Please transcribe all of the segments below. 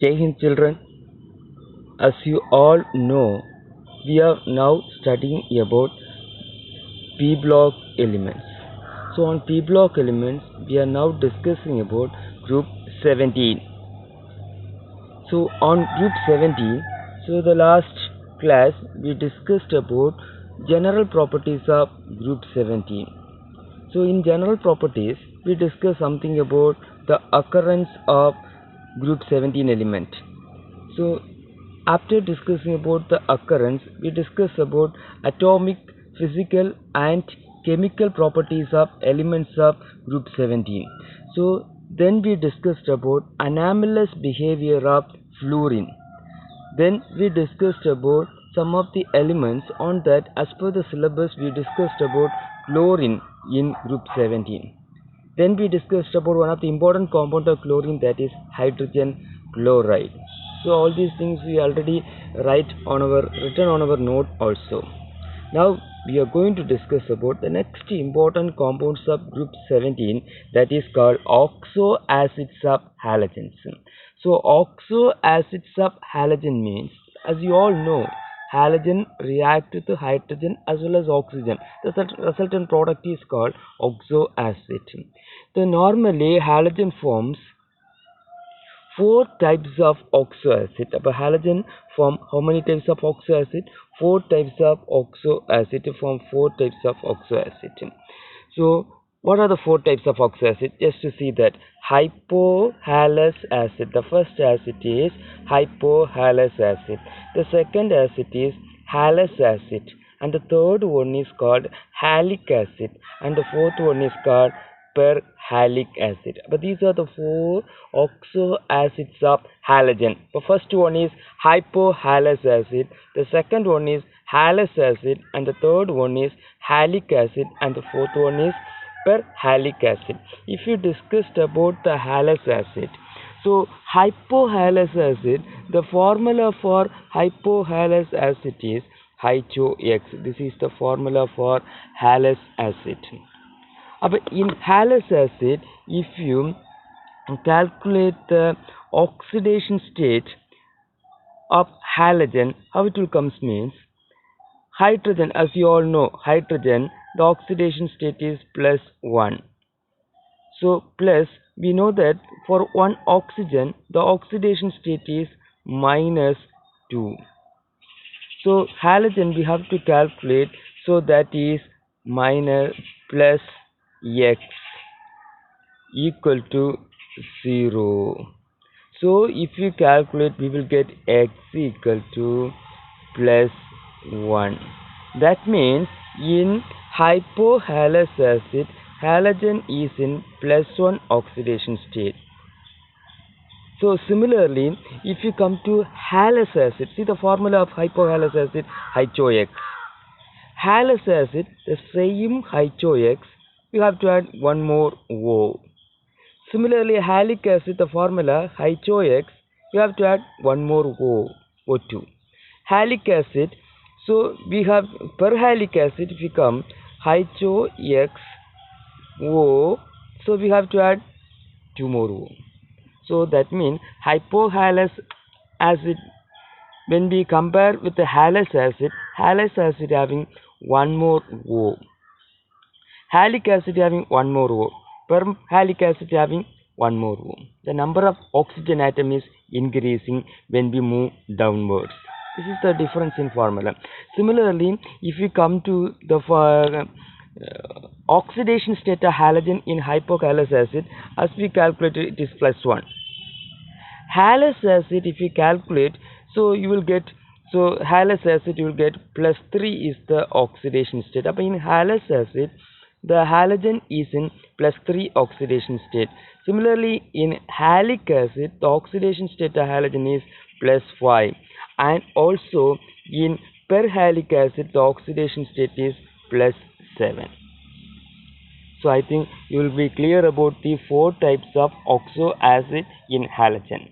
Jai Hind children, as you all know, we are now studying about P block elements. So on P block elements, we are now discussing about group 17. So on group 17, so the last class we discussed about general properties of group 17. So in general properties, we discussed something about the occurrence of group 17 element. So after discussing about the occurrence, we discuss about atomic, physical and chemical properties of elements of group 17. So then we discussed about anomalous behavior of fluorine. Then we discussed about some of the elements on that. As per the syllabus, we discussed about chlorine in group 17. Then we discussed about one of the important compound of chlorine, that is hydrogen chloride. So all these things we already written on our note also. Now we are going to discuss about the next important compounds of group 17, that is called oxo acids of halogens. So oxo acids of halogen means, as you all know, halogen react with hydrogen as well as oxygen. The resultant product is called oxo acid. The normally halogen forms four types of oxo acid. A halogen form how many types of oxo acid? Four types of oxo acid form four types of oxo acid. So what are the four types of oxo acid? Just to see that hypohalous acid. The first acid is hypohalous acid. The second acid is halous acid. And the third one is called halic acid. And the fourth one is called perhalic acid. But these are the four oxo acids of halogen. The first one is hypohalous acid, the second one is halous acid, and the third one is halic acid, and the fourth one is perhalic acid. If you discussed about the halous acid, so hypohalous acid, the formula for hypohalous acid is HOX. This is the formula for halous acid. In halous acid, if you calculate the oxidation state of halogen, how it will comes means hydrogen, as you all know, hydrogen, the oxidation state is +1. So plus, we know that for one oxygen, the oxidation state is -2. So halogen we have to calculate, so that is minus plus x equal to 0. So if you calculate, we will get x equal to +1. That means in hypohalous acid, halogen is in +1 oxidation state. So similarly, if you come to halous acid, see the formula of hypohalous acid, HOX. Halous acid, the same HOX, you have to add one more O. Similarly, halic acid, the formula HOX, you have to add one more O, O2. Halic acid, so we have perhalic acid, if we come HOX O, so we have to add two more O. So that means hypohalous acid, when we compare with the halous acid having one more O, halic acid having one more O, perhalic acid having one more O. The number of oxygen atom is increasing when we move downwards. This is the difference in formula. Similarly, if we come to the oxidation state of halogen in hypohalous acid, as we calculated, it is +1. Halous acid, if you calculate, so you will get, so halous acid you will get +3 is the oxidation state. But in halous acid, the halogen is in +3 oxidation state. Similarly, in halic acid, the oxidation state of halogen is +5, and also in perhalic acid, the oxidation state is +7. So I think you will be clear about the four types of oxo acid in halogen.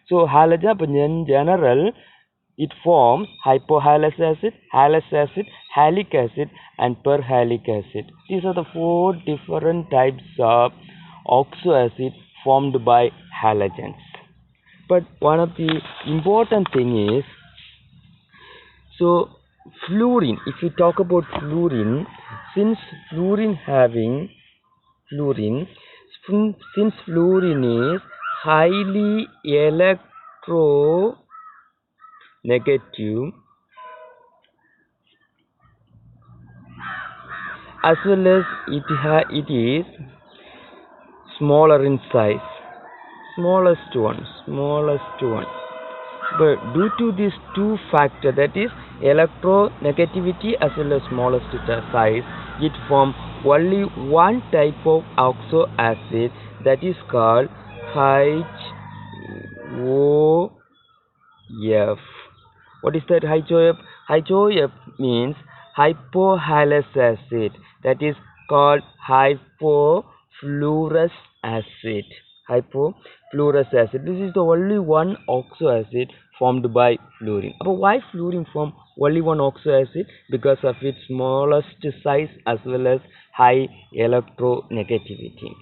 So halogen in general, it forms hypohalous acid, halous acid, halic acid, and perhalic acid. These are the four different types of oxo acid formed by halogens. But one of the important thing is, so fluorine, if we talk about fluorine, since fluorine having fluorine, since fluorine is highly electronegative, as well as it is smaller in size, smallest one. But due to these two factors, that is electronegativity as well as smallest size, it forms only one type of oxo acid, that is called HOF. What is that HOF? HOF means hypohalous acid, that is called hypofluorous acid. Hypofluorous acid. This is the only one oxo acid formed by fluorine. But why fluorine form only one oxo acid? Because of its smallest size as well as high electronegativity.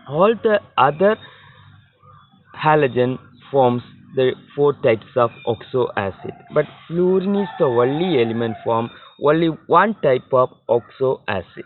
All the other halogen forms the four types of oxo acid, but fluorine is the only element form only one type of oxo acid.